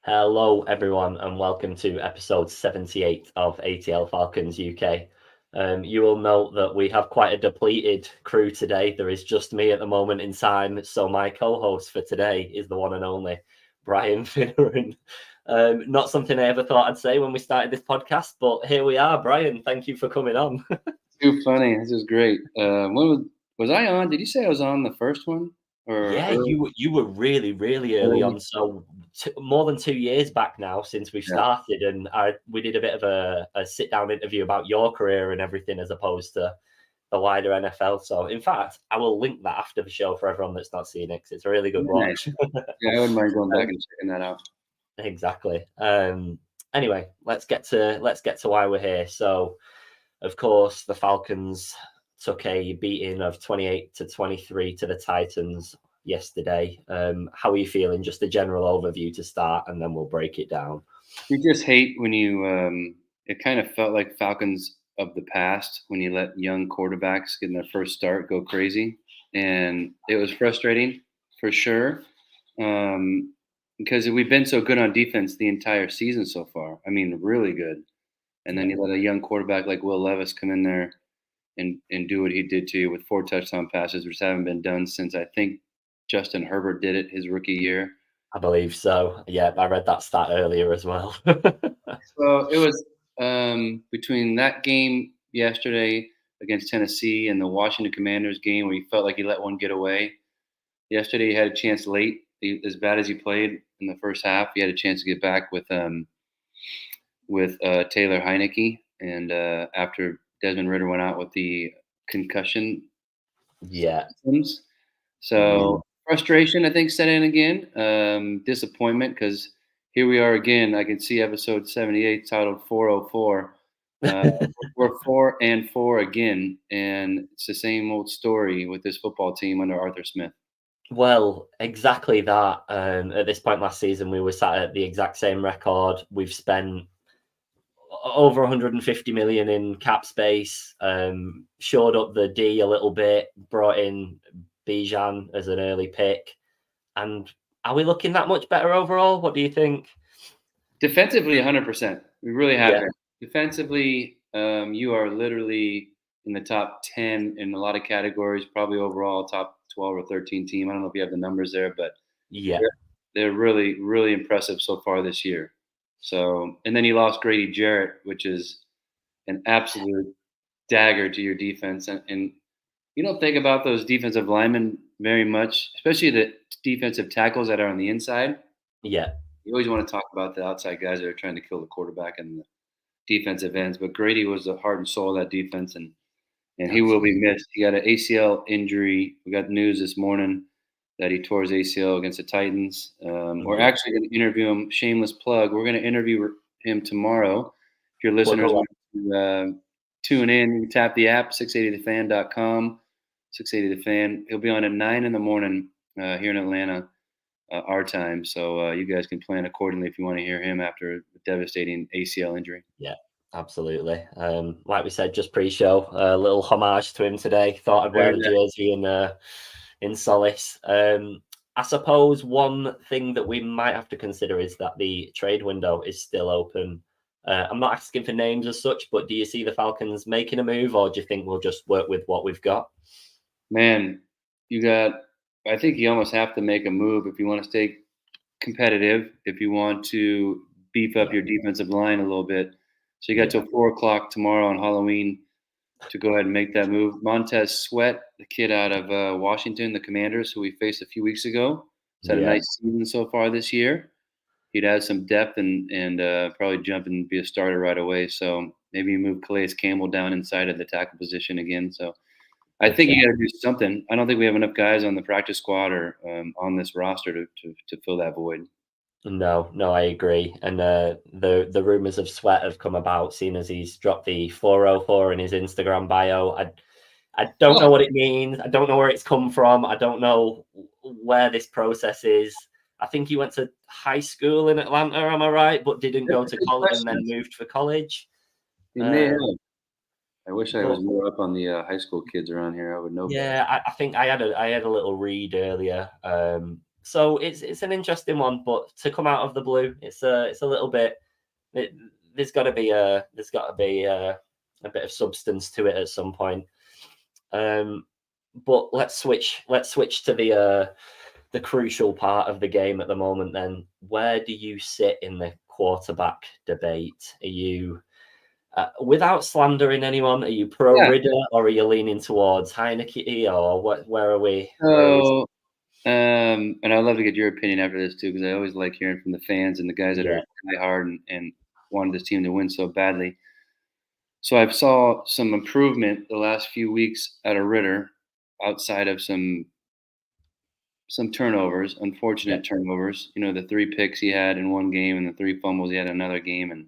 Hello, everyone, and welcome to episode 78 of ATL Falcons UK. You will note that we have quite a depleted crew today. There is just me at the moment in time, so my co-host for today is the one and only Brian Finneran. Not something I ever thought I'd say when we started this podcast, but here we are. Brian, thank you for coming on. Too funny. This is great. Was I on? Did you say I was on the first one or Yeah, early? you were really early on. So more than 2 years back now since we've Yeah, started, and we did a bit of a sit down interview about your career and everything, as opposed to the wider NFL. So in fact, I will link that after the show for everyone that's not seen it, 'cause it's a really good very nice. watch. Yeah, I wouldn't mind going back Um, and checking that out. exactly. Anyway, let's get to why we're here. So, of course, the Falcons took a beating of 28-23 to the Titans yesterday. How are you feeling? Just a general overview to start, and then we'll break it down. You just hate when you. It kind of felt like Falcons of the past when you let young quarterbacks get in their first start go crazy, and it was frustrating for sure. Because we've been so good on defense the entire season so far. I mean, really good. And Yeah, then you let a young quarterback like Will Levis come in there and do what he did to you with 4 touchdown passes, which haven't been done since I think Justin Herbert did it his rookie year. I believe so. Yeah, I read that stat earlier as well. So it was between that game yesterday against Tennessee and the Washington Commanders game where he felt like he let one get away. Yesterday he had a chance late. As bad as he played in the first half, he had a chance to get back with Taylor Heineke, and after Desmond Ritter went out with the concussion Yeah. symptoms. Mm. So frustration, I think, set in again. Disappointment because here we are again. I can see episode 78 titled 404. Uh, we're 4-4 again, and it's the same old story with this football team under Arthur Smith. Well, exactly that. At this point last season, we were sat at the exact same record. We've spent over 150 million in cap space, shored up the D a little bit, brought in Bijan as an early pick. And are we looking that much better overall? What do you think? Defensively, 100%. We really have Yeah, been. Defensively, you are literally in the top 10 in a lot of categories, probably overall top 12 or 13 team. I don't know if you have the numbers there, but yeah, they're, they're really impressive so far this year. So, and then you lost Grady Jarrett, which is an absolute dagger to your defense. And you don't think about those defensive linemen very much, especially the defensive tackles that are on the inside. yeah. You always want to talk about the outside guys that are trying to kill the quarterback and the defensive ends. But Grady was the heart and soul of that defense, and he will be Absolutely. missed. He got an ACL injury. We got news this morning that he tore his ACL against the Titans. We're Mhm. actually going to interview him. Shameless plug. We're going to interview him tomorrow. If your Well, listeners go on. want to tune in, you can tap the app, 680thefan.com, 680 the fan. He'll be on at 9 in the morning here in Atlanta, our time. So you guys can plan accordingly if you want to hear him after a devastating ACL injury. Yeah, absolutely. Like we said just pre-show, a little homage to him today. Thought I'd wear Very the nice. jersey in solace. I suppose one thing that we might have to consider is that the trade window is still open. I'm not asking for names as such, but do you see the Falcons making a move, or do you think we'll just work with what we've got? Man, you got. I think you almost have to make a move if you want to stay competitive. If you want to beef up Yeah, your defensive line a little bit, so you got yeah, till 4 o'clock tomorrow on Halloween to go ahead and make that move. Montez Sweat, the kid out of Washington, the Commanders, who we faced a few weeks ago, has had a yeah. nice season so far this year. He'd add some depth and probably jump and be a starter right away. So maybe you move Calais Campbell down inside of the tackle position again. So I Good think shout. you got to do something. I don't think we have enough guys on the practice squad or on this roster to fill that void. No, no, I agree. And the rumors of Sweat have come about, seeing as he's dropped the 404 in his Instagram bio. I don't know Oh, what it means. I don't know where it's come from. I don't know where this process is. I think he went to high school in Atlanta, am I right? But didn't that's go a to good college and then question. moved for college. He may have. Um, I wish I was but more up on the high school kids around here. I would know better. yeah, I think I had a little read earlier. So it's an interesting one, but to come out of the blue, it's a little bit. It, there's got to be a bit of substance to it at some point. But let's switch to the crucial part of the game at the moment. Then, where do you sit in the quarterback debate? Are you without slandering anyone? Are you pro Yeah. Ridder or are you leaning towards Heineke or what? Where are we? So, and I'd love to get your opinion after this too, because I always like hearing from the fans and the guys that Yeah, are die hard and wanted this team to win so badly. So I've saw some improvement the last few weeks out of Ritter, outside of some turnovers, yeah, unfortunate turnovers. You know, the 3 picks he had in one game and the 3 fumbles he had in another game. And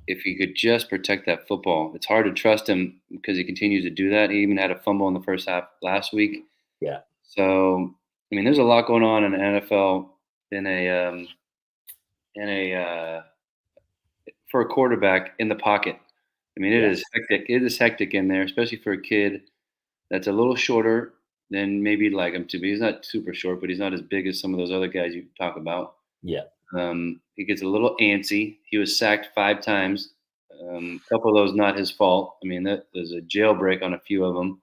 if he could just protect that football, it's hard to trust him because he continues to do that. He even had a fumble in the first half last week. yeah, So, I mean, there's a lot going on in the NFL in a for a quarterback in the pocket. I mean, it is yes, hectic. It is hectic in there, especially for a kid that's a little shorter than maybe you'd like him to be. He's not super short, but he's not as big as some of those other guys you talk about. yeah, He gets a little antsy. He was sacked 5 times. A couple of those not his fault. I mean, there's a jailbreak on a few of them.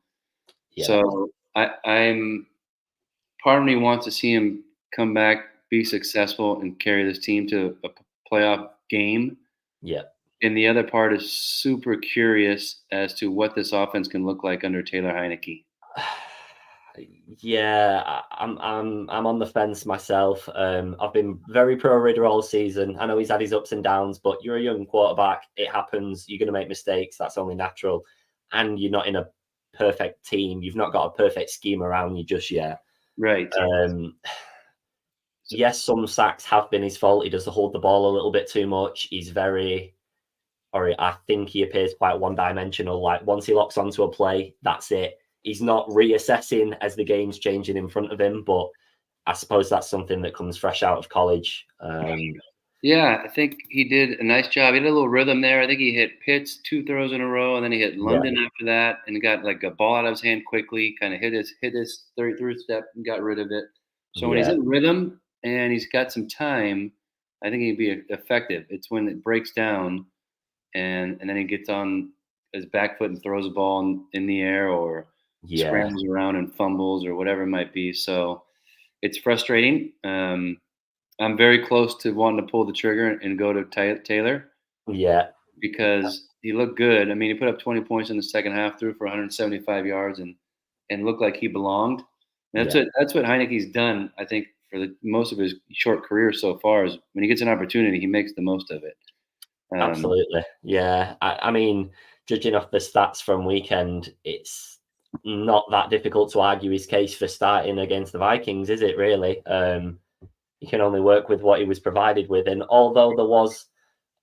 yeah, So I'm part of me wants to see him come back, be successful, and carry this team to a playoff game. yeah. And the other part is super curious as to what this offense can look like under Taylor Heineke. Yeah, I'm on the fence myself. I've been very pro Ridder all season. I know he's had his ups and downs, but you're a young quarterback. It happens. You're going to make mistakes. That's only natural. And you're not in a perfect team. You've not got a perfect scheme around you just yet. Right. Um, So, yes, some sacks have been his fault. He does hold the ball a little bit too much. He's very, or I think he appears quite one-dimensional. Like once he locks onto a play, that's it. He's not reassessing as the game's changing in front of him, but I suppose that's something that comes fresh out of college. yeah, I think he did a nice job. He had a little rhythm there. I think he hit Pitts 2 throws in a row, and then he hit Yeah, London after that, and got like a ball out of his hand quickly. Kind of hit his 33 step and got rid of it. So when he's yeah, in rhythm and he's got some time, I think he'd be effective. It's when it breaks down and then he gets on his back foot and throws a ball in the air or yeah, scrambles around and fumbles or whatever it might be. So it's frustrating. I'm very close to wanting to pull the trigger and go to Taylor yeah, because he looked good. I mean, he put up 20 points in the second half, threw for 175 yards, and looked like he belonged. And yeah. that's what Heineke's done. I think for most of his short career so far is when he gets an opportunity, he makes the most of it. Um, Absolutely. Yeah. I mean, judging off the stats from weekend, it's not that difficult to argue his case for starting against the Vikings, is it really? You can only work with what he was provided with. And although there was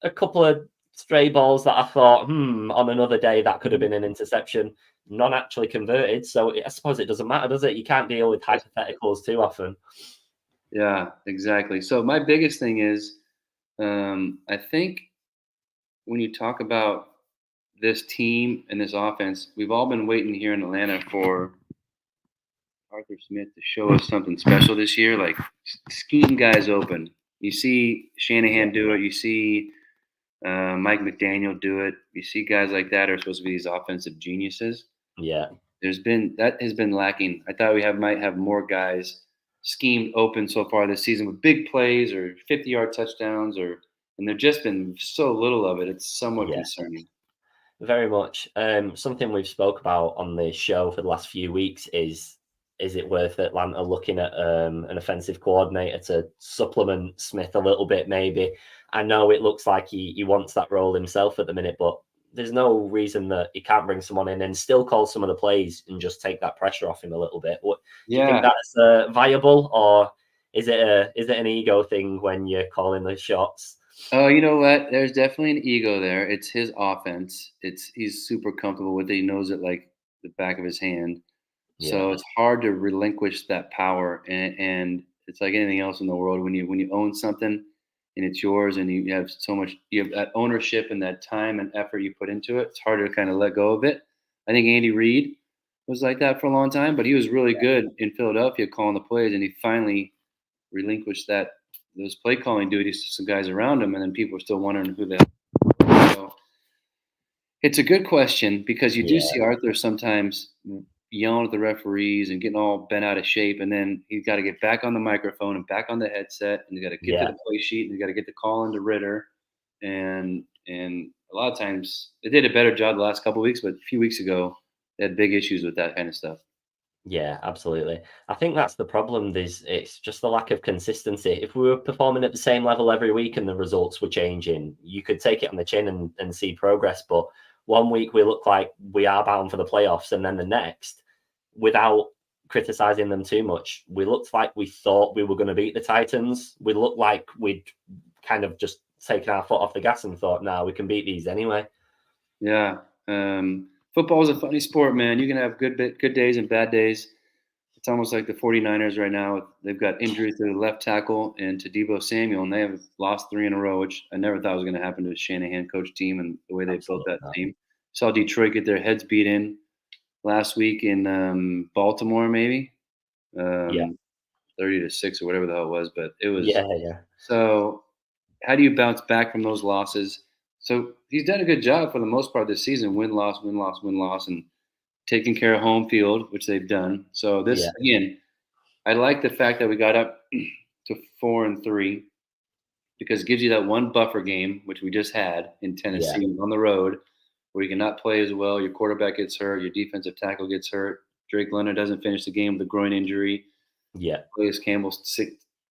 a couple of stray balls that I thought, on another day that could have been an interception, none actually converted. So I suppose it doesn't matter, does it? You can't deal with hypotheticals too often. yeah, exactly. So my biggest thing is, I think when you talk about this team and this offense, we've all been waiting here in Atlanta for Arthur Smith to show us something special this year, like scheme guys open. You see Yeah. Shanahan do it. You see Mike McDaniel do it. You see guys like that are supposed to be these offensive geniuses. Yeah. That has been lacking. I thought might have more guys schemed open so far this season with big plays or 50-yard touchdowns, and there's just been so little of it. It's somewhat Yeah. concerning. Very much. Something we've spoke about on the show for the last few weeks is it worth Atlanta looking at an offensive coordinator to supplement Smith a little bit, maybe? I know it looks like he wants that role himself at the minute, but there's no reason that he can't bring someone in and still call some of the plays and just take that pressure off him a little bit. What do you think Yeah. that's viable, or is it an ego thing when you're calling the shots? Oh, you know what? There's definitely an ego there. It's his offense. He's super comfortable with it. He knows it like the back of his hand. Yeah, So it's hard to relinquish that power. And it's like anything else in the world when you own something and it's yours and you have you have that ownership and that time and effort you put into it. It's harder to kind of let go of it. I think Andy Reid was like that for a long time, but he was really good in Philadelphia calling the plays, and he finally relinquished those play calling duties to some guys around him, and then people are still wondering who the hell. So it's a good question because you do Yeah, see Arthur sometimes yelling at the referees and getting all bent out of shape, and then he's got to get back on the microphone and back on the headset, and he's got to get to yeah. the play sheet, and he's got to get the call into Ritter, and a lot of times they did a better job the last couple of weeks, but a few weeks ago they had big issues with that kind of stuff. Yeah, absolutely. I think that's the problem. It's just the lack of consistency. If we were performing at the same level every week and the results were changing, you could take it on the chin and see progress. But one week we look like we are bound for the playoffs, and then the next, without criticizing them too much, we looked like we thought we were going to beat the Titans. We looked like we'd kind of just taken our foot off the gas and thought, "Nah, we can beat these anyway." Yeah. Football is a funny sport, man. You can have good days and bad days. It's almost like the 49ers right now. They've got injuries to the left tackle and to Debo Samuel, and they have lost 3 in a row, which I never thought was going to happen to a Shanahan coach team and the way they built Absolutely that not. team. Saw Detroit get their heads beat in last week in Baltimore, maybe Yeah, 30-6 or whatever the hell it was. But it was yeah, yeah, so. How do you bounce back from those losses? So he's done a good job for the most part this season. Win, loss, win, loss, win, loss, and taking care of home field, which they've done. So this yeah, again, I like the fact that we got up to 4-3 because it gives you that one buffer game, which we just had in yeah, Tennessee on the road, where you cannot play as well. Your quarterback gets hurt, your defensive tackle gets hurt. Drake Leonard doesn't finish the game with a groin injury. yeah, Calais Campbell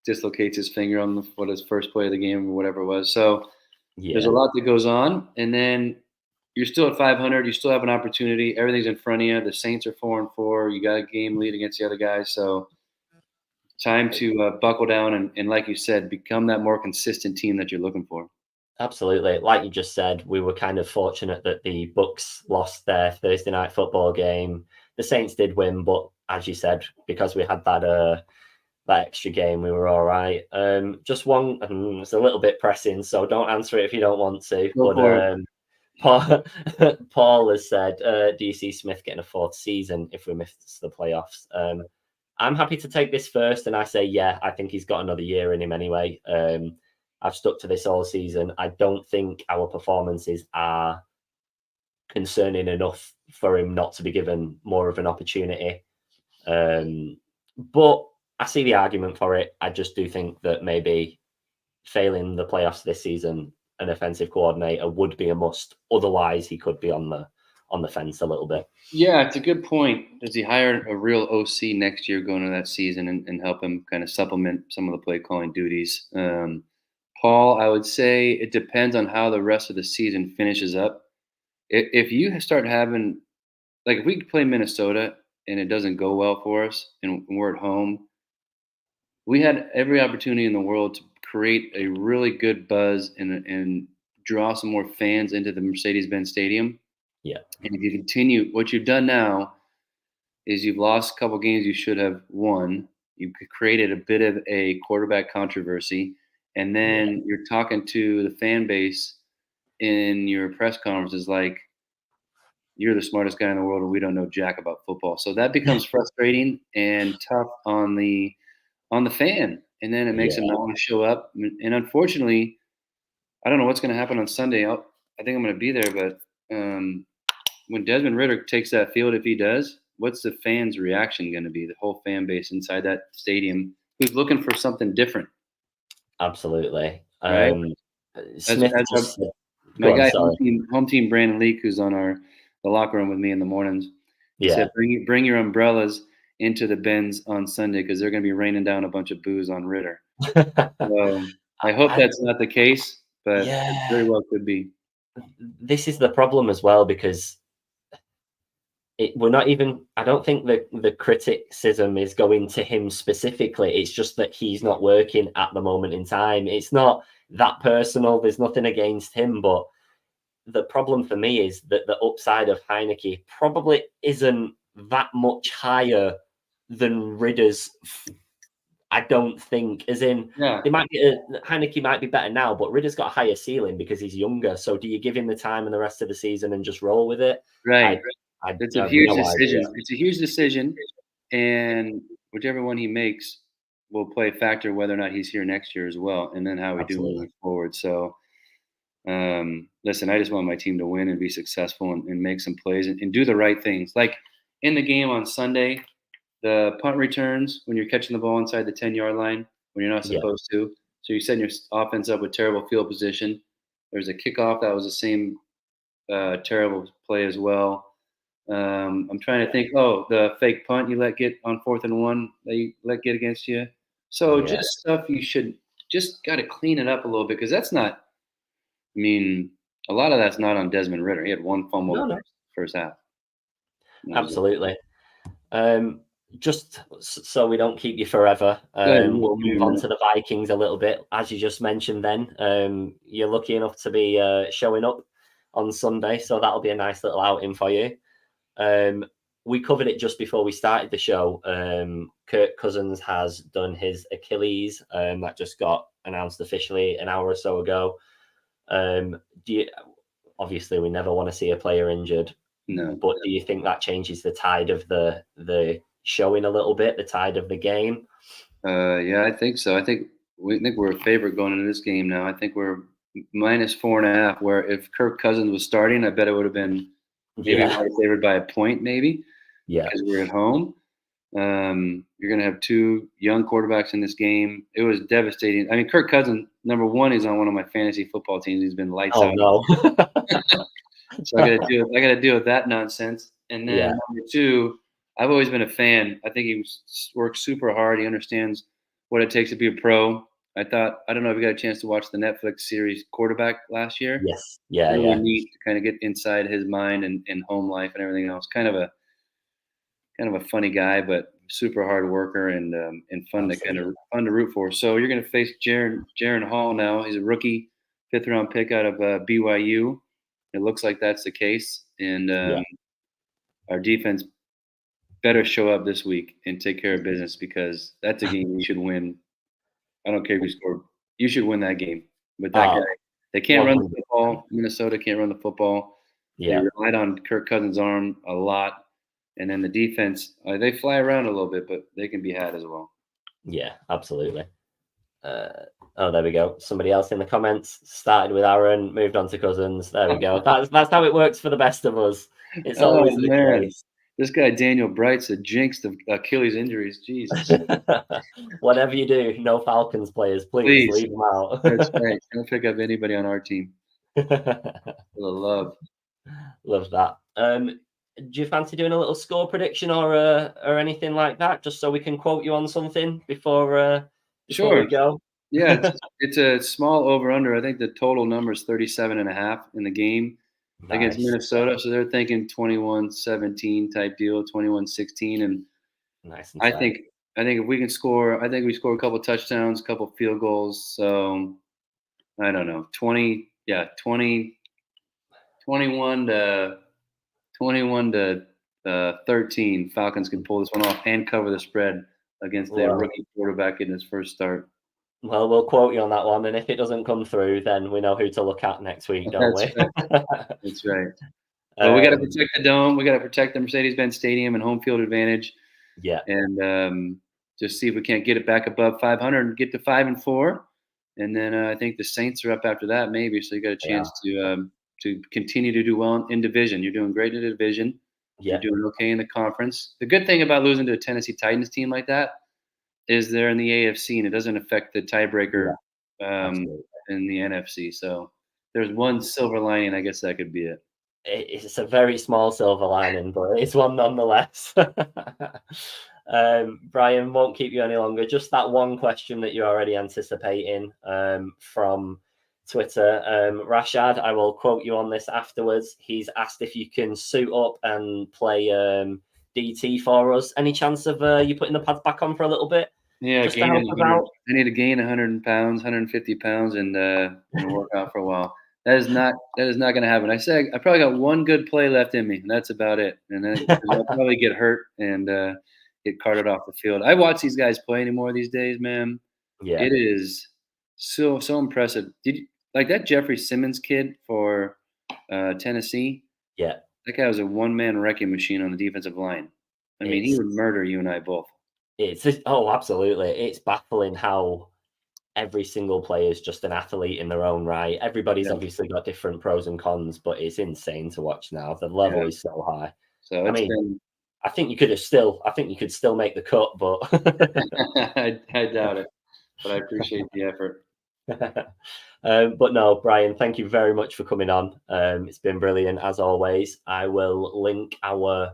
dislocates his finger on his first play of the game or whatever it was. So there's a yeah. lot that goes on, and then you're still at 500. You still have an opportunity. Everything's in front of you. The Saints are 4-4. You got a game lead against the other guys. So time to buckle down and, like you said, become that more consistent team that you're looking for. Absolutely. Like you just said, we were kind of fortunate that the Bucks lost their Thursday night football game. The Saints did win, but as you said, because we had that extra game, we were all right. Just one, it's a little bit pressing, so don't answer it if you don't want to. Go But for it. Paul, Paul has said, do you see Smith getting a fourth season if we miss the playoffs? I'm happy to take this first, and I say, yeah, I think he's got another year in him anyway. I've stuck to this all season. I don't think our performances are concerning enough for him not to be given more of an opportunity. But I see the argument for it. I just do think that maybe failing the playoffs this season, an offensive coordinator would be a must. Otherwise, he could be on the fence a little bit. Yeah, it's a good point. Does he hire a real OC next year going into that season and help him kind of supplement some of the play calling duties? Paul, I would say it depends on how the rest of the season finishes up. If you start having, like, if we play Minnesota and it doesn't go well for us and we're at home, we had every opportunity in the world to create a really good buzz and draw some more fans into the Mercedes-Benz Stadium. Yeah, And if you continue, what you've done now is you've lost a couple games you should have won. You've created a bit of a quarterback controversy, and yeah, then you're talking to the fan base in your press conferences like you're the smartest guy in the world and we don't know jack about football. So that becomes frustrating and tough on the fan, and then it makes them yeah. not want to show up. And unfortunately, I don't know what's going to happen on Sunday. I think I'm going to be there, but when Desmond Ritter takes that field, if he does, what's the fans' reaction going to be? The whole fan base inside that stadium who's looking for something different, Absolutely. right? As, Smith as just said, my go on. guy, Sorry. home team Brandon Leak, who's on the locker room with me in the mornings, he Yeah. said, bring your umbrellas into the Benz on Sunday because they're going to be raining down a bunch of booze on Ritter. So I hope I, that's not the case, but it yeah. very well could be. This is the problem as well because we're not even. I don't think the criticism is going to him specifically. It's just that he's not working at the moment in time. It's not that personal. There's nothing against him, but the problem for me is that the upside of Heineke probably isn't that much higher than Ridder's. I don't think, as in, Yeah, they might be Heineke might be better now, but Ridder's got a higher ceiling because he's younger. So do you give him the time and the rest of the season and just roll with it? I right. It's I a have huge no idea. decision. It's a huge decision, and whichever one he makes will play a factor whether or not he's here next year as well, and then how we do Absolutely. moving forward. So, listen, I just want my team to win and be successful and make some plays and do the right things. Like in the game on Sunday, the punt returns when you're catching the ball inside the 10-yard line when you're not Yeah. supposed to. So you set your offense up with terrible field position. There's a kickoff that was the same terrible play as well. I'm trying to think. Oh, the fake punt you let get on 4th and 1 that you let get against you. So Yeah. just stuff you should just got to clean it up a little bit because that's not. I mean, a lot of that's not on Desmond Ritter. He had one fumble No, the no. first half. That was it. Absolutely. Just so we don't keep you forever, Go ahead. we'll move on to the Vikings a little bit. As you just mentioned then, you're lucky enough to be showing up on Sunday, so that'll be a nice little outing for you. We covered it just before we started the show. Kirk Cousins has done his Achilles. That just got announced officially an hour or so ago. Obviously, we never want to see a player injured. No. But do you think that changes the tide of the showing a little bit, the tide of the game? Yeah, I think so. I think we're a favorite going into this game now. I think we're -4.5. Where if Kirk Cousins was starting, I bet it would have been maybe favored by a point, maybe. Yeah. Because we're at home. You're going to have two young quarterbacks in this game. It was devastating. I mean, Kirk Cousins, number one, he's on one of my fantasy football teams. He's been lights out. No. So I got to deal with that nonsense. And then number two, I've always been a fan. I think he works super hard. He understands what it takes to be a pro. I don't know if you got a chance to watch the Netflix series Quarterback last year. Yes. Yeah. Really neat to kind of get inside his mind and home life and everything else. Kind of a funny guy, but super hard worker and fun Absolutely. fun to root for. So you're going to face Jaren Hall now. He's a rookie, 5th round pick out of BYU. It looks like that's the case, and our defense better show up this week and take care of business because that's a game you should win. I don't care if you score; you should win that game. But that guy, they can't run the football. Minnesota can't run the football. They relied on Kirk Cousins' arm a lot. And then the defense, they fly around a little bit, but they can be had as well. Yeah, absolutely. There we go. Somebody else in the comments started with Aaron, moved on to Cousins. There we go. That's how it works for the best of us. It's always the case. This guy Daniel Bright's a jinx of Achilles injuries. Jesus. Whatever you do, no Falcons players, please leave them out. That's right. Don't pick up anybody on our team. For the love. Love that. Do you fancy doing a little score prediction or anything like that, just so we can quote you on something before we go? Yeah, it's a small over/under. I think the total number is 37.5 in the game against Minnesota. So they're thinking 21-17 type deal, 21-16, and nice. I think if we can score, I think we score a couple touchdowns, a couple field goals. So I don't know, 21 to 13. Falcons can pull this one off and cover the spread against the rookie quarterback in his first start. Well, we'll quote you on that one, and if it doesn't come through, then we know who to look at next week, don't we? That's right. But we got to protect the dome. We got to protect the Mercedes-Benz Stadium and home field advantage. Yeah. And just see if we can't get it back above 500 and get to 5-4. And then I think the Saints are up after that, maybe. So you got a chance to continue to do well in division. You're doing great in the division. You're doing okay in the conference. The good thing about losing to a Tennessee Titans team like that is they're in the AFC and it doesn't affect the tiebreaker in the NFC. So there's one silver lining. I guess that could be it. It's a very small silver lining, but it's one nonetheless. Brian, won't keep you any longer. Just that one question that you're already anticipating from Twitter. Rashad, I will quote you on this afterwards. He's asked if you can suit up and play DT for us. Any chance of you putting the pads back on for a little bit? Yeah, I need to gain 100 pounds, 150 pounds, and work out for a while. That is not going to happen. I said I probably got one good play left in me, and that's about it. And then I'll probably get hurt and get carted off the field. I watch these guys play anymore these days, man. Yeah, it is so impressive. Did you like that Jeffrey Simmons kid for Tennessee? Yeah, That guy was a one-man wrecking machine on the defensive line. I mean, he It's would murder you and I both. oh, absolutely. It's baffling how every single player is just an athlete in their own right. Everybody's Yeah, obviously got different pros and cons, but it's insane to watch now. The yeah. level is so high. So I it's mean, been. I think you could still make the cut, but I doubt it, but I appreciate the effort. but no, Brian, thank you very much for coming on. It's been brilliant as always. I will link our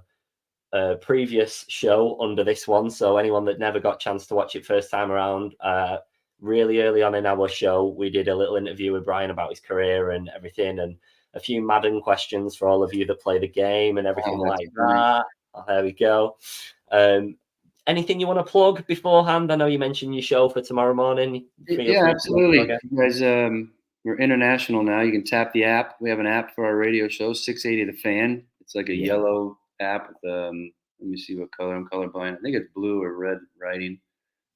previous show under this one, so anyone that never got a chance to watch it first time around, really early on in our show, we did a little interview with Brian about his career and everything, and a few Madden questions for all of you that play the game and everything Oh, that's like funny. that. Oh, there we go. Anything you want to plug beforehand? I know you mentioned your show for tomorrow morning. Feel Yeah, free to plug absolutely. it. You guys, we're international now. You can tap the app. We have an app for our radio show, 680 The Fan. It's like a Yeah, yellow app with, let me see what color. I'm colorblind. I think it's blue or red writing.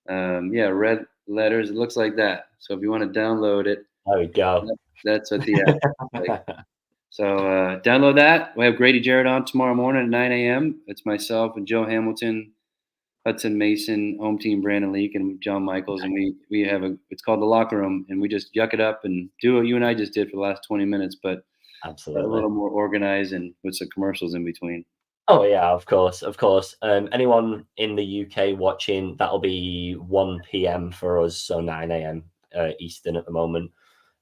Yeah, red letters. It looks like that. So if you want to download it, there we go. that's what the app is like. So download that. We have Grady Jarrett on tomorrow morning at 9 a.m. It's myself and Joe Hamilton, Hudson Mason, home team Brandon Leak, and John Michaels, and we have it's called the Locker Room, and we just yuck it up and do what you and I just did for the last 20 minutes, but a Absolutely. little more organized and with some commercials in between. Oh yeah, of course, of course. Anyone in the UK watching, that'll be 1 p.m. for us, so 9 a.m. Eastern at the moment.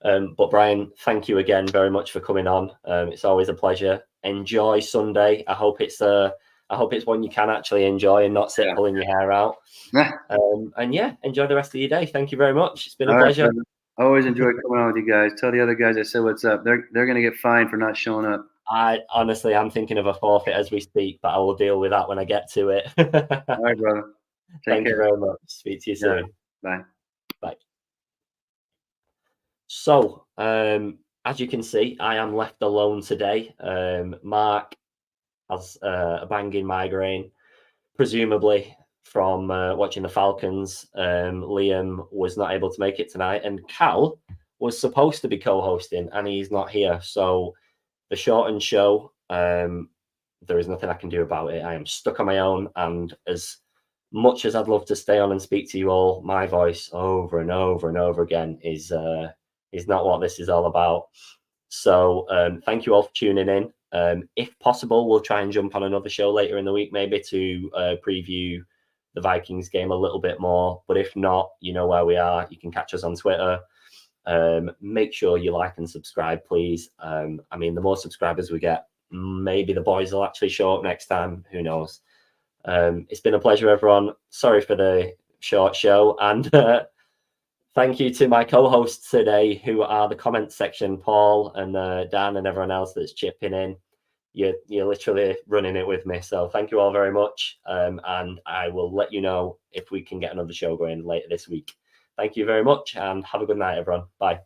But Brian, thank you again very much for coming on. It's always a pleasure. Enjoy Sunday. I hope it's one you can actually enjoy and not sit pulling your hair out. And yeah, enjoy the rest of your day. Thank you very much. It's been a pleasure. Right, I always enjoy coming on with you guys. Tell the other guys I said what's up. They're gonna get fined for not showing up. I'm thinking of a forfeit as we speak, but I will deal with that when I get to it. All right, brother. Take Thank care. you very much. Speak to you soon. Bye. Bye. So, as you can see, I am left alone today. Mark has a banging migraine, presumably from watching the Falcons. Liam was not able to make it tonight, and Cal was supposed to be co-hosting, and he's not here. So, the shortened show, there is nothing I can do about it. I am stuck on my own, and as much as I'd love to stay on and speak to you all, my voice over and over and over again is not what this is all about. So thank you all for tuning in. If possible, we'll try and jump on another show later in the week, maybe to preview the Vikings game a little bit more. But if not, you know where we are. You can catch us on Twitter. Make sure you like and subscribe, please. I mean, the more subscribers we get, maybe the boys will actually show up next time. Who knows? It's been a pleasure, everyone. Sorry for the short show, and thank you to my co-hosts today, who are the comment section, Paul and Dan and everyone else that's chipping in. You're literally running it with me, so thank you all very much, and I will let you know if we can get another show going later this week. Thank you very much, and have a good night, everyone. Bye.